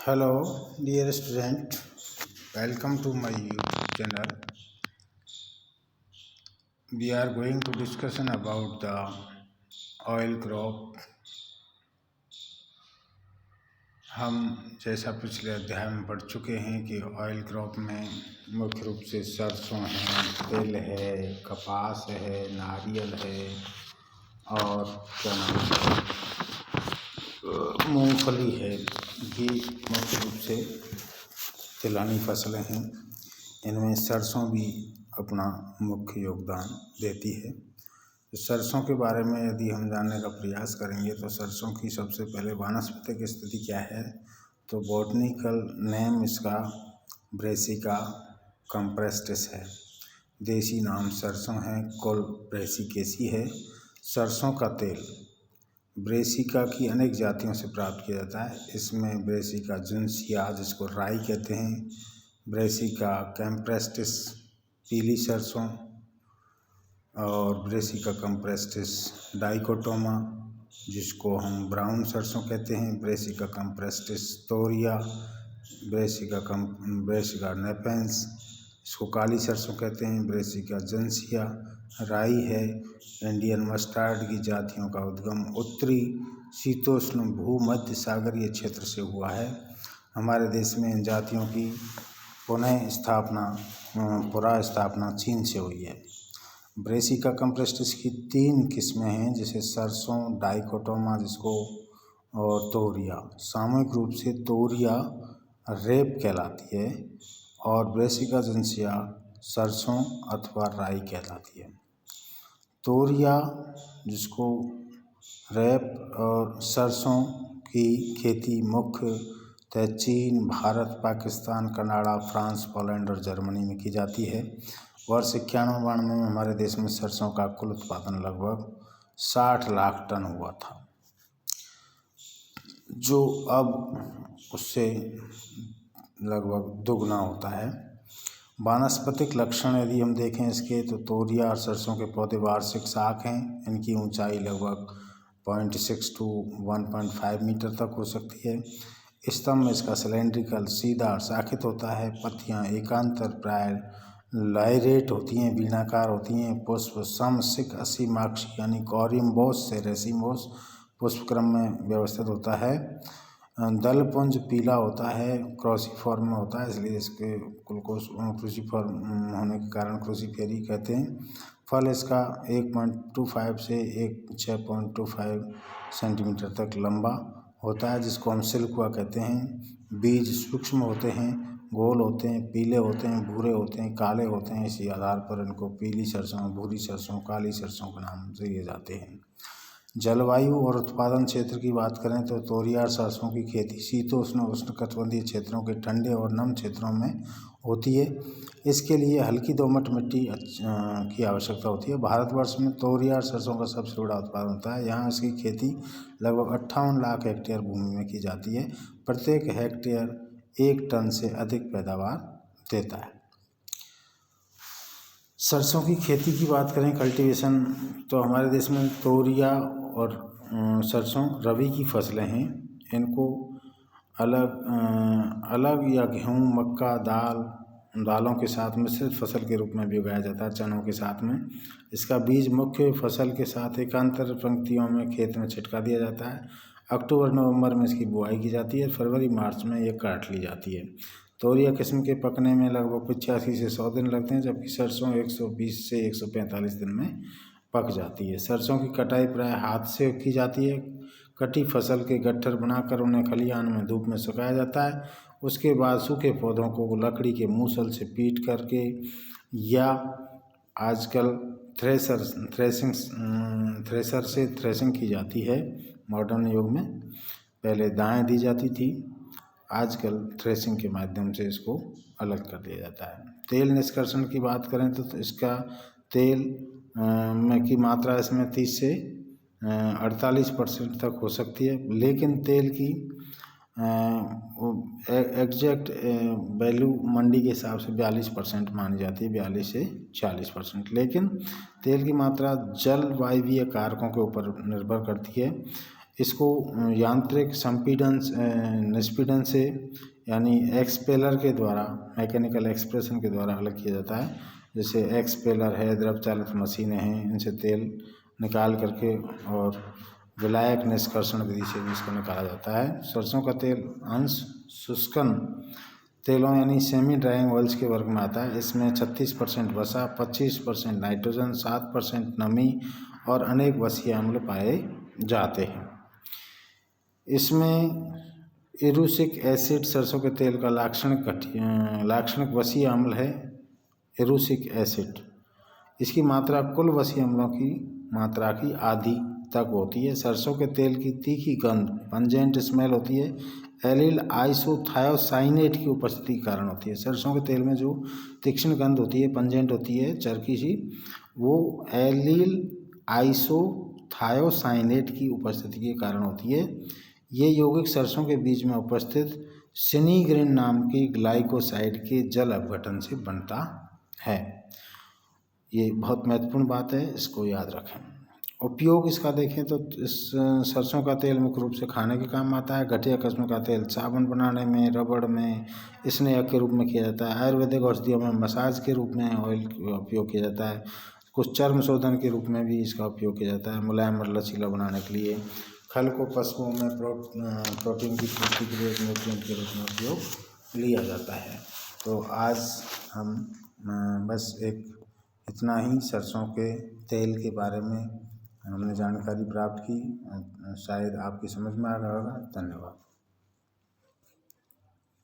Hello, dear student. Welcome to my YouTube channel. We are going to discussion about the oil crop. हम जैसा पिछले अध्याय में पढ़ चुके हैं कि ऑयल क्रॉप में मुख्य रूप से सरसों है, तिल है, कपास है, नारियल है और क्या नाम है, मूंगफली है। ये मुख्य रूप से तिलहनी फसलें हैं। इनमें सरसों भी अपना मुख्य योगदान देती है। तो सरसों के बारे में यदि हम जानने का प्रयास करेंगे तो सरसों की सबसे पहले वानस्पतिक स्थिति क्या है, तो बॉटनिकल नेम इसका ब्रेसिका कंप्रेस्टिस है। देसी नाम सरसों है, कुल ब्रेसिकेसी है। सरसों का तेल ब्रेसिका की अनेक जातियों से प्राप्त किया जाता है। इसमें ब्रेसिका जुन्सिया जिसको राई कहते हैं, ब्रेसिका कैम्प्रेस्टिस पीली सरसों और ब्रेसिका कंप्रेस्टिस डाइकोटोमा जिसको हम ब्राउन सरसों कहते हैं, ब्रेसिका कंप्रेस्टिस तोरिया, ब्रेसिका नेपेंस इसको काली सरसों कहते हैं, ब्रेसिका जंसिया राई है। इंडियन मस्टर्ड की जातियों का उद्गम उत्तरी शीतोष्ण भूमध्य सागरीय क्षेत्र से हुआ है। हमारे देश में इन जातियों की पुनः स्थापना चीन से हुई है। ब्रेसिका कंप्रेस्टिस की 3 किस्में हैं, जैसे सरसों, डाइकोटोमा जिसको और तोरिया। सामूहिक रूप से तोरिया रेप कहलाती है और ब्रेसिका जंसिया सरसों अथवा राई कहलाती है। तोरिया जिसको रेप और सरसों की खेती मुख्यतः चीन, Bharat, Pakistan, Canada, France, Poland और जर्मनी में की जाती है। वर्ष 91-92 में हमारे देश में सरसों का कुल उत्पादन लगभग 60 लाख टन हुआ था, जो अब उससे लगभग दुगना होता है। वानस्पतिक लक्षण यदि हम देखें इसके, तो तोरिया और सरसों के पौधे वार्षिक शाख हैं। इनकी ऊंचाई लगभग 0.6 to 1.5 मीटर तक हो सकती है। स्तंभ इसका सिलेंड्रिकल सीधा और शाखित होता है। पत्तियां एकांतर प्राय लाइरेट होती हैं, वीणाकार होती हैं। पुष्प समशिक असीमाक्षी यानी कॉरिम्बोस से रेसिमोस पुष्पक्रम में व्यवस्थित होता है। दलपुंज पीला होता है, क्रोसीफॉर्म में होता है, इसलिए इसके कुल को क्रूसीफॉर्म होने के कारण क्रूसीफेरी कहते हैं। फल इसका 1.25 से 6.25 सेंटीमीटर तक लंबा होता है, जिसको हम सिल्कुआ कहते हैं। बीज सूक्ष्म होते हैं, गोल होते हैं, पीले होते हैं, भूरे होते हैं, काले होते हैं। इसी आधार पर इनको पीली सरसों, भूरी सरसों, काली सरसों के नाम से दिए जाते हैं। जलवायु और उत्पादन क्षेत्र की बात करें तो तोरिया और सरसों की खेती शीतोष्ण उष्णकटिबंधीय क्षेत्रों के ठंडे और नम क्षेत्रों में होती है। इसके लिए हल्की दोमट मिट्टी की आवश्यकता होती है। भारतवर्ष में तोरिया और सरसों का सबसे बड़ा उत्पादन होता है। यहाँ इसकी खेती लगभग 58 लाख हेक्टेयर भूमि में की जाती है। प्रत्येक हेक्टेयर 1 टन से अधिक पैदावार देता है। सरसों की खेती की बात करें, कल्टीवेशन, तो हमारे देश में तोरिया और सरसों रबी की फसलें हैं। इनको अलग या गेहूँ, मक्का, दालों के साथ मिश्रित फसल के रूप में भी उगाया जाता है, चनों के साथ में। इसका बीज मुख्य फसल के साथ एकांतर पंक्तियों में खेत में छिटका दिया जाता है। अक्टूबर-नवंबर में इसकी बुआई की जाती है। फरवरी-मार्च में ये काट ली जाती है। तोरिया किस्म के पकने में लगभग 85 से 100 दिन लगते हैं, जबकि सरसों 120 से 145 दिन में पक जाती है। सरसों की कटाई प्राय हाथ से की जाती है। कटी फसल के गट्ठर बनाकर उन्हें खलिहान में धूप में सुखाया जाता है। उसके बाद सूखे पौधों को लकड़ी के मूसल से पीट करके या आजकल थ्रेसर से थ्रेसिंग की जाती है। मॉडर्न युग में पहले दाएं दी जाती थी, आजकल थ्रेसिंग के माध्यम से इसको अलग कर दिया जाता है। तेल निष्कर्षण की बात करें तो इसका तेल में की मात्रा इसमें 30 से 48% तक हो सकती है, लेकिन तेल की एग्जैक्ट वैल्यू मंडी के हिसाब से 42% मानी जाती है, 42 से 40%। लेकिन तेल की मात्रा जलवायवीय कारकों के ऊपर निर्भर करती है। इसको यांत्रिक संपीड़न निष्पीड़न से यानी एक्सपेलर के द्वारा, मैकेनिकल एक्सप्रेशन के द्वारा अलग किया जाता है। जैसे एक्सपेलर है, द्रव चालित मशीनें हैं, इनसे तेल निकाल करके और विलायक निष्कर्षण विधि से भी इसको निकाला जाता है। सरसों का तेल अंश शुष्कन तेलों यानी सेमी ड्राइंग ऑयल्स के वर्ग में आता है। इसमें 36% वसा, 25% नाइट्रोजन, 7% नमी और अनेक वसीय अम्ल पाए जाते हैं। इसमें एरुसिक एसिड सरसों के तेल का लाक्षणिक वसीय अम्ल है एरुसिक एसिड। इसकी मात्रा कुल वसीय अम्लों की मात्रा की आधी तक होती है। सरसों के तेल की तीखी गंध पंजेंट स्मेल होती है, एलिल आइसोथायोसाइनेट की उपस्थिति के कारण होती है। सरसों के तेल में जो तीक्ष्ण गंध होती है, पंजेंट होती है, चरकी सी, वो एलिल आइसोथायोसाइनेट की उपस्थिति के कारण होती है। ये यौगिक सरसों के बीज में उपस्थित सिनीग्रिन नाम की ग्लाइकोसाइड के जल अपघटन से बनता है। ये बहुत महत्वपूर्ण बात है, इसको याद रखें। उपयोग इसका देखें तो इस सरसों का तेल मुख्य रूप से खाने के काम आता है। घटिया किस्म का तेल साबुन बनाने में, रबड़ में, स्नेहक के रूप में किया जाता है। आयुर्वेदिक औषधियों में मसाज के रूप में ऑयल का उपयोग किया जाता है। कुछ चर्म शोधन के रूप में भी इसका उपयोग किया जाता है, मुलायम और लचीला बनाने के लिए। खल को पशुओं में प्रोटीन की पूर्ति के लिए न्यूट्रिएंट के रूप में उपयोग लिया जाता है। तो आज हम बस इतना ही सरसों के तेल के बारे में हमने जानकारी प्राप्त की। शायद आपकी समझ में आ रहा होगा। धन्यवाद।